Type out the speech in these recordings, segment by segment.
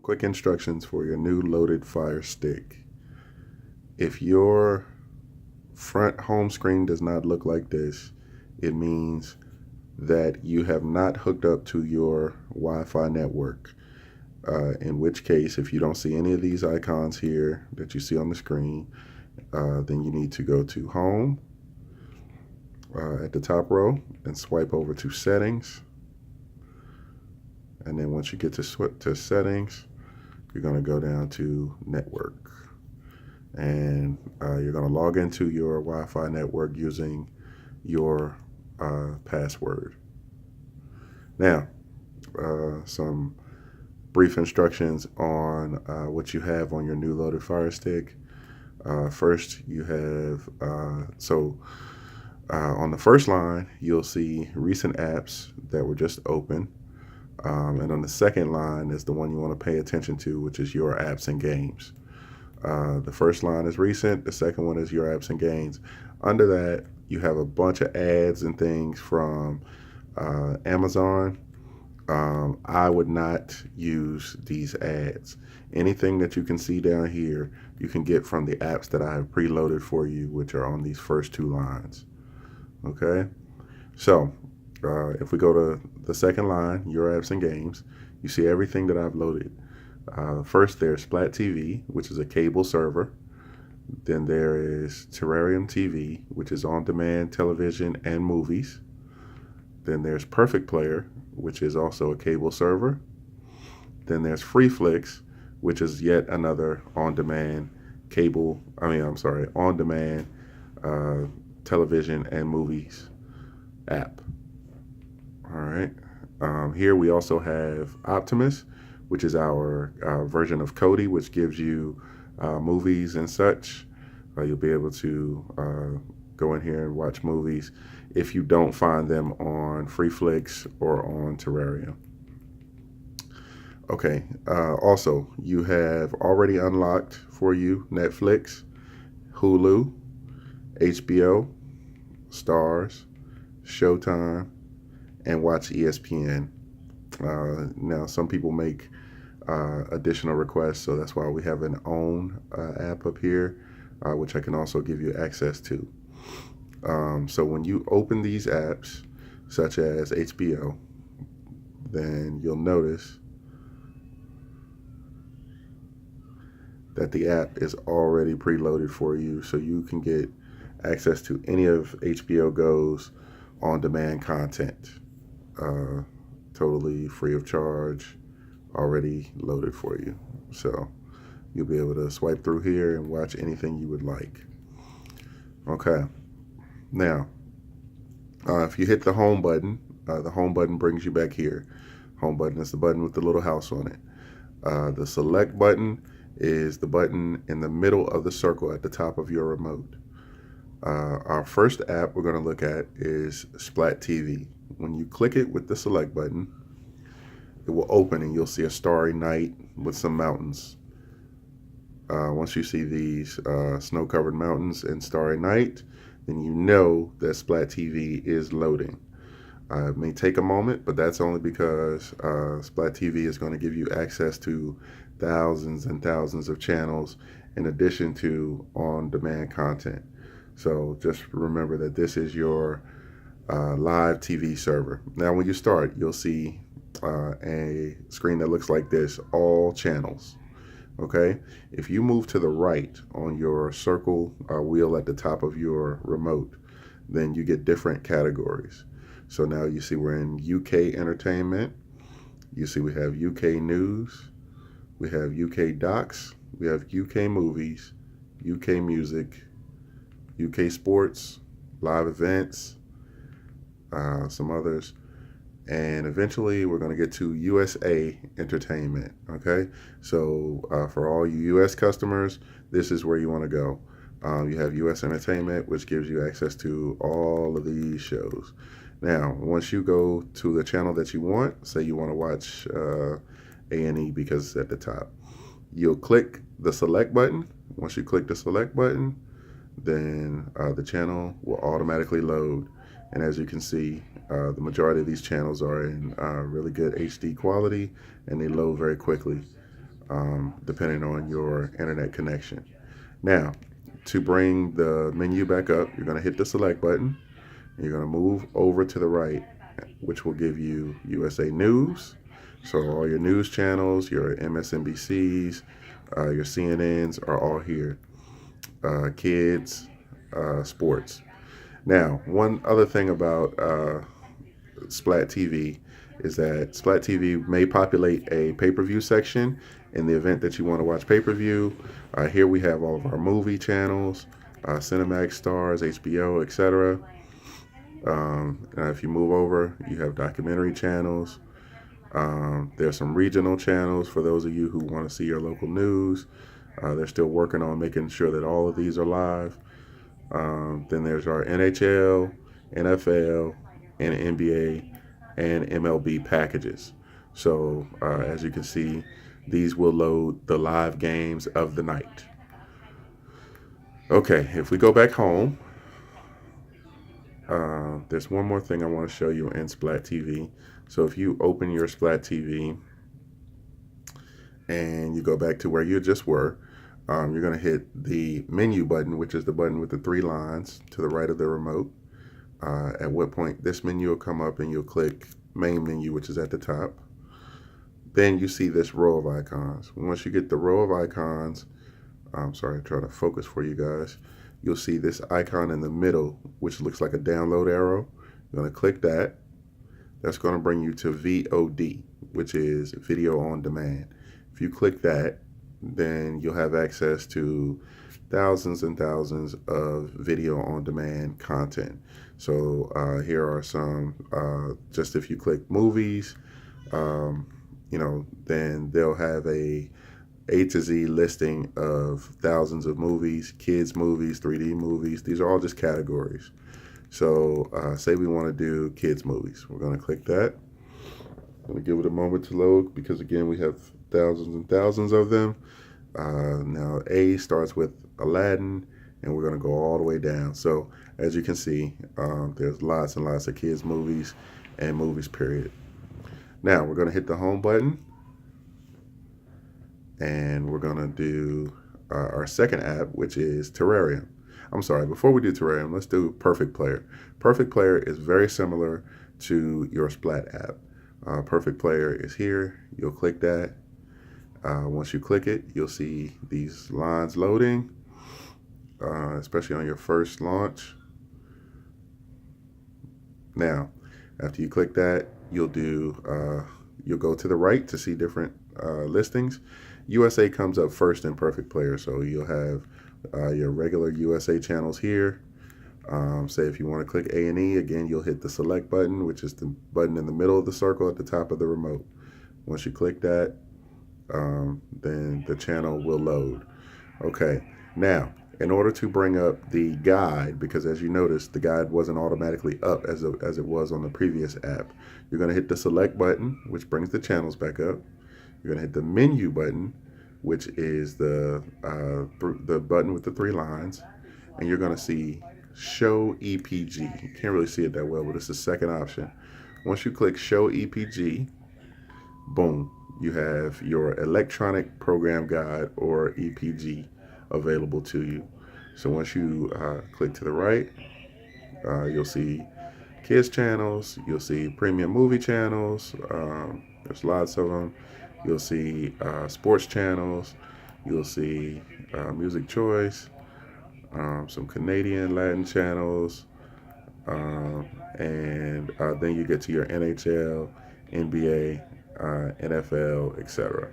quick instructions for your new loaded Fire Stick. If your front home screen does not look like this, it means that you have not hooked up to your Wi-Fi network. In which case, if you don't see any of these icons here that you see on the screen, then you need to go to Home at the top row and swipe over to Settings. And then once you get to Settings, you're going to go down to Network. And you're going to log into your Wi-Fi network using your password. Now, some brief instructions on what you have on your new loaded Fire Stick. First, you have, on the first line, you'll see recent apps that were just open. And on the second line is the one you want to pay attention to, which is your apps and games. The first line is recent. The second one is your apps and games. Under that, you have a bunch of ads and things from Amazon. I would not use these ads. Anything that you can see down here, you can get from the apps that I have preloaded for you, which are on these first two lines. Okay, so if we go to the second line, your apps and games, you see everything that I've loaded. First, there's Splat TV, which is a cable server. Then there is Terrarium TV, which is on-demand television and movies. Then there's Perfect Player, which is also a cable server. Then there's Freeflix, which is yet another on-demand on-demand television and movies app. All right. Here we also have Optimus, which is our version of Kodi, which gives you movies and such. You'll be able to go in here and watch movies if you don't find them on Freeflix or on Terrarium. Okay, also, you have already unlocked for you Netflix, Hulu, HBO, Stars, Showtime, and Watch ESPN. Now, some people make additional requests, so that's why we have an own app up here, which I can also give you access to. So when you open these apps, such as HBO, then you'll notice that the app is already preloaded for you, so you can get access to any of HBO Go's on-demand content, totally free of charge, already loaded for you. So you'll be able to swipe through here and watch anything you would like. Okay. Now, if you hit the home button brings you back here. Home button is the button with the little house on it. The select button is the button in the middle of the circle at the top of your remote. Our first app we're going to look at is Splat TV. When you click it with the select button, it will open and you'll see a starry night with some mountains. Once you see these snow-covered mountains and starry night, then you know that Splat TV is loading. It may take a moment, but that's only because Splat TV is going to give you access to thousands and thousands of channels in addition to on-demand content. So just remember that this is your live TV server. Now when you start, you'll see a screen that looks like this, all channels. Okay, if you move to the right on your circle wheel at the top of your remote, then you get different categories. So now you see we're in UK entertainment. You see we have UK news, we have UK docs, we have UK movies, UK music, UK sports, live events, some others. And eventually we're going to get to USA entertainment. Okay, so for all you US customers, this is where you want to go. You have US entertainment, which gives you access to all of these shows. Now, once you go to the channel that you want, say you want to watch A&E because it's at the top, you'll click the select button. Once you click the select button, then the channel will automatically load. And as you can see, the majority of these channels are in really good HD quality, and they load very quickly. depending on your internet connection. Now, to bring the menu back up, you're going to hit the select button. And you're going to move over to the right, which will give you USA News. So all your news channels, your MSNBCs, your CNNs are all here. Kids, sports. Now, one other thing about Splat TV is that Splat TV may populate a pay-per-view section in the event that you want to watch pay-per-view. Here we have all of our movie channels, Cinemax, Stars, HBO, etc. If you move over, you have documentary channels. There's some regional channels for those of you who want to see your local news. They're still working on making sure that all of these are live. Then there's our NHL, NFL, and NBA and MLB packages. So as you can see, these will load the live games of the night. Okay, if we go back home, there's one more thing I want to show you in Splat TV. So if you open your Splat TV and you go back to where you just were, you're going to hit the menu button, which is the button with the 3 lines to the right of the remote. At what point this menu will come up and you'll click main menu, which is at the top. Then you see this row of icons. Once you get the row of icons, I'm trying to focus for you guys. You'll see this icon in the middle, which looks like a download arrow. You're going to click that. That's going to bring you to VOD, which is video on demand. If you click that, then you'll have access to thousands and thousands of video on demand content. So here are some, just if you click movies, then they'll have a to Z listing of thousands of movies, kids movies, 3D movies. These are all just categories. So say we want to do kids movies. We're going to click that. I'm going to give it a moment to load because, again, we have thousands and thousands of them. Now A starts with Aladdin, and we're going to go all the way down. So as you can see, there's lots and lots of kids movies and movies, period. Now we're going to hit the home button, and we're going to do our second app, which is Terrarium. I'm sorry, before we do Terrarium, let's do Perfect Player. Perfect Player is very similar to your Splat app. Perfect Player is here. You'll click that. Once you click it, you'll see these lines loading, especially on your first launch. Now, after you click that, you'll go to the right to see different listings. USA comes up first in Perfect Player, so you'll have your regular USA channels here. Say if you want to click A&E, again, you'll hit the select button, which is the button in the middle of the circle at the top of the remote. Once you click that, then the channel will load. Okay, now in order to bring up the guide, because as you noticed, the guide wasn't automatically up as it was on the previous app, you're going to hit the select button, which brings the channels back up. You're going to hit the menu button, which is the button with the 3 lines, and you're going to see Show EPG. You can't really see it that well, but it's the second option. Once you click Show EPG, boom, you have your electronic program guide, or EPG, available to you. So once you click to the right, you'll see kids channels, you'll see premium movie channels, there's lots of them. You'll see sports channels, you'll see music choice, some Canadian Latin channels, and then you get to your NHL, NBA, NFL, etc.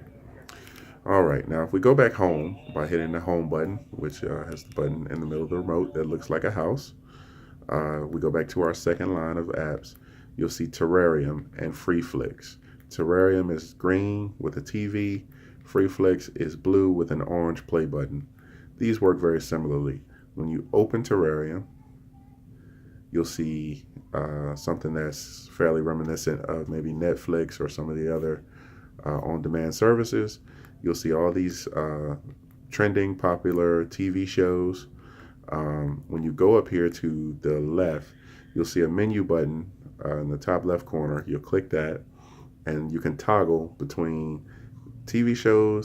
All right, now if we go back home by hitting the home button, which has the button in the middle of the remote that looks like a house, we go back to our second line of apps, you'll see Terrarium and FreeFlix. Terrarium is green with a TV, FreeFlix is blue with an orange play button. These work very similarly. When you open Terrarium, you'll see something that's fairly reminiscent of maybe Netflix or some of the other on-demand services. You'll see all these trending, popular TV shows. When you go up here to the left, you'll see a menu button in the top left corner. You'll click that, and you can toggle between TV shows